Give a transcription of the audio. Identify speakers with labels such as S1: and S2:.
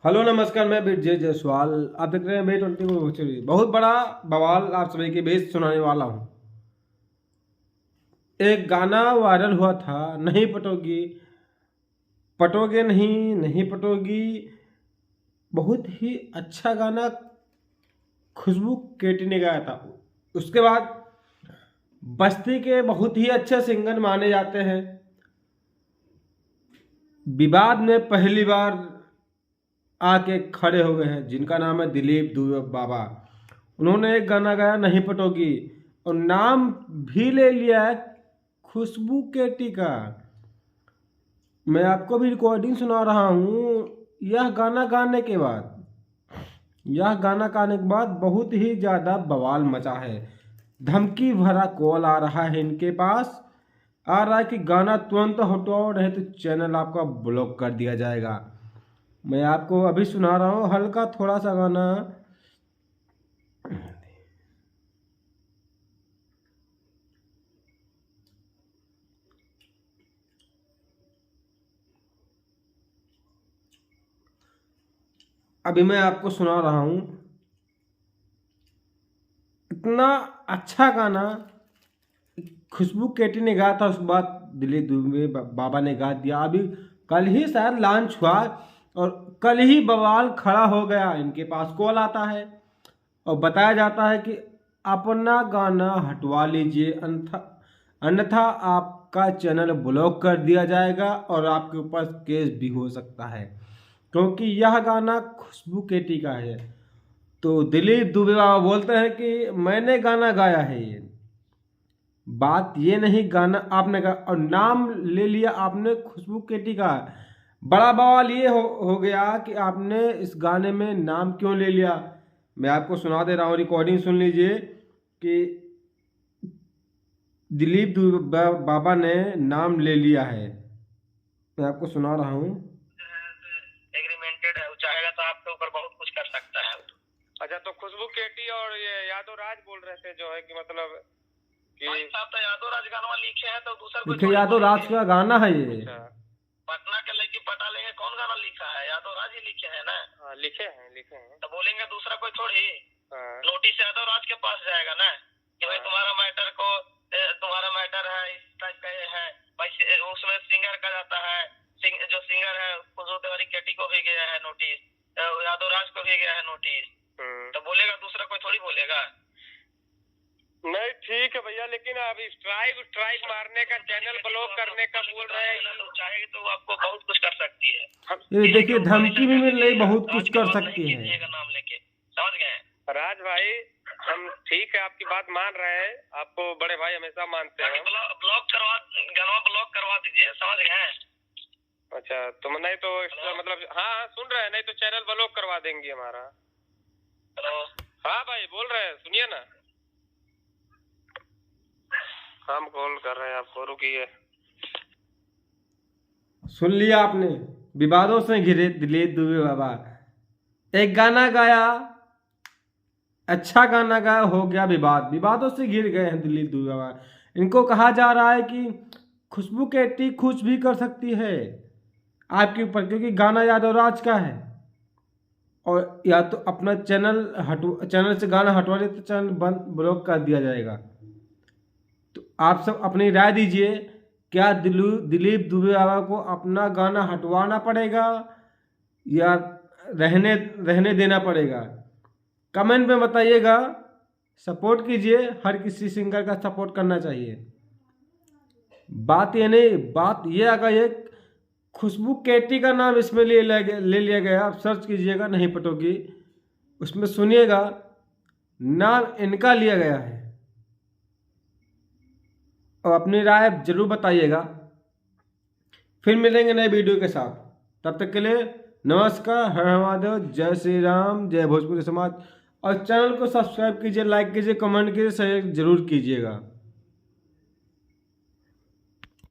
S1: Hello नमस्कार, मैं विजय जायसवाल। आप देख रहे हैं May 24 बहुत बड़ा बवाल आप सभी के बीच सुनाने वाला हूँ। एक गाना वायरल हुआ था, नहीं पटोगी, पटोगे नहीं, नहीं पटोगी। बहुत ही अच्छा गाना खुशबू केटी ने गाया था। उसके बाद बस्ती के बहुत ही अच्छे सिंगर माने जाते हैं। विवाद में पहली बार आके खड़े हो गए हैं, जिनका नाम है दिलीप दुबे बाबा। उन्होंने एक गाना गाया, नहीं पटोगी, और नाम भी ले लिया है खुशबू केटी का। मैं आपको भी रिकॉर्डिंग सुना रहा हूँ। यह गाना गाने के बाद बहुत ही ज़्यादा बवाल मचा है। धमकी भरा कॉल आ रहा है इनके पास। आ रहा है कि गाना तुरंत हटाओ, नहीं तो चैनल आपका ब्लॉक कर दिया जाएगा। मैं आपको अभी सुना रहा हूँ हल्का थोड़ा सा गाना। अभी मैं आपको सुना रहा हूँ। इतना अच्छा गाना खुशबू केटी ने गाया था, उसके बाद दिलीप दुबे बाबा ने गा दिया। अभी कल ही शायद लॉन्च हुआ और कल ही बवाल खड़ा हो गया। इनके पास कॉल आता है और बताया जाता है कि अपना गाना हटवा लीजिए, अन्यथा अन्यथा आपका चैनल ब्लॉक कर दिया जाएगा और आपके ऊपर केस भी हो सकता है, क्योंकि यह गाना खुशबू केटी का है। तो दिलीप दुबे बाबा बोलते हैं कि मैंने गाना गाया है। ये बात ये नहीं, गाना आपने गा और नाम ले लिया आपने खुशबू केटी का। बड़ा बवाल ये हो गया कि आपने इस गाने में नाम क्यों ले लिया। मैं आपको सुना दे रहा हूँ, रिकॉर्डिंग सुन लीजिए कि दिलीप दुबे बाबा ने नाम ले लिया है। मैं आपको सुना रहा हूँ।
S2: एग्रीमेंटेड है, वो चाहेगा तो आपके ऊपर बहुत कुछ कर सकता है।
S3: अच्छा, तो खुशबू केटी और ये यादव राज बोल रहे थे जो है कि मतलब कि
S2: भाई साहब तो यादव राज गानवा लिखे हैं तो दूसरा कोई
S1: देखिए, यादव राज का गाना है ये।
S3: अच्छा,
S2: पटना के लड़की पटा लेंगे, कौन गाना लिखा है? यादव राज ही लिखे हैं ना।
S3: हाँ, लिखे हैं।
S2: तो बोलेंगे दूसरा कोई थोड़ी।
S3: हाँ,
S2: नोटिस यादव राज के पास जाएगा ना कि भाई तुम्हारा मैटर है, इस टाइप का ये है भाई। उसमें सिंगर का जाता है, जो सिंगर है खुशबू तिवारी केटी को भी गया है नोटिस, यादव राज को भी गया है नोटिस। तो बोलेगा दूसरा कोई थोड़ी बोलेगा।
S3: नहीं ठीक है भैया, लेकिन अभी स्ट्राइक मारने का, चैनल ब्लॉक करने का बोल रहे हैं।
S2: तो चाहेगी तो आपको बहुत कुछ कर सकती है।
S1: ये देखिए, धमकी भी मिल रही, बहुत कुछ कर सकती है।
S2: नाम लेके, समझ गए
S3: राज भाई? हम ठीक है, आपकी बात मान रहे हैं, आपको बड़े भाई हमेशा मानते हैं।
S2: ब्लॉक करवा दीजिए, समझ गए।
S3: अच्छा, तो नहीं तो मतलब हाँ सुन रहे हैं, नहीं तो चैनल ब्लॉक करवा देंगे हमारा।
S2: हेलो,
S3: हाँ भाई बोल रहे हैं, सुनिए ना, हम कॉल कर रहे हैं आपको, रुकिए।
S1: सुन लिया आपने, विवादों से घिरे दिलीप दुबे बाबा। एक गाना गाया, अच्छा गाना गाया, हो गया विवाद, विवादों से घिर गए हैं दिलीप दुबे बाबा। इनको कहा जा रहा है कि खुशबू केटी कुछ भी कर सकती है आपके ऊपर, क्योंकि गाना यादव राज का है। और या तो अपना चैनल से गाना हटवा दे तो चैनल बंद ब्लॉक कर दिया जाएगा। तो आप सब अपनी राय दीजिए, क्या दिलीप दुबे बाबा को अपना गाना हटवाना पड़ेगा या रहने देना पड़ेगा? कमेंट में बताइएगा। सपोर्ट कीजिए, हर किसी सिंगर का सपोर्ट करना चाहिए। बात ये नहीं, बात ये आ गई है, खुशबू केटी का नाम इसमें ले लिया गया। आप सर्च कीजिएगा, नहीं पटोगी, उसमें सुनिएगा, नाम इनका लिया गया है। और अपनी राय जरूर बताइएगा। फिर मिलेंगे नए वीडियो के साथ, तब तक के लिए नमस्कार, हर हर महादेव, जय श्री राम, जय भोजपुरी समाज। और चैनल को सब्सक्राइब कीजिए, लाइक कीजिए, कमेंट कीजिए, शेयर जरूर कीजिएगा।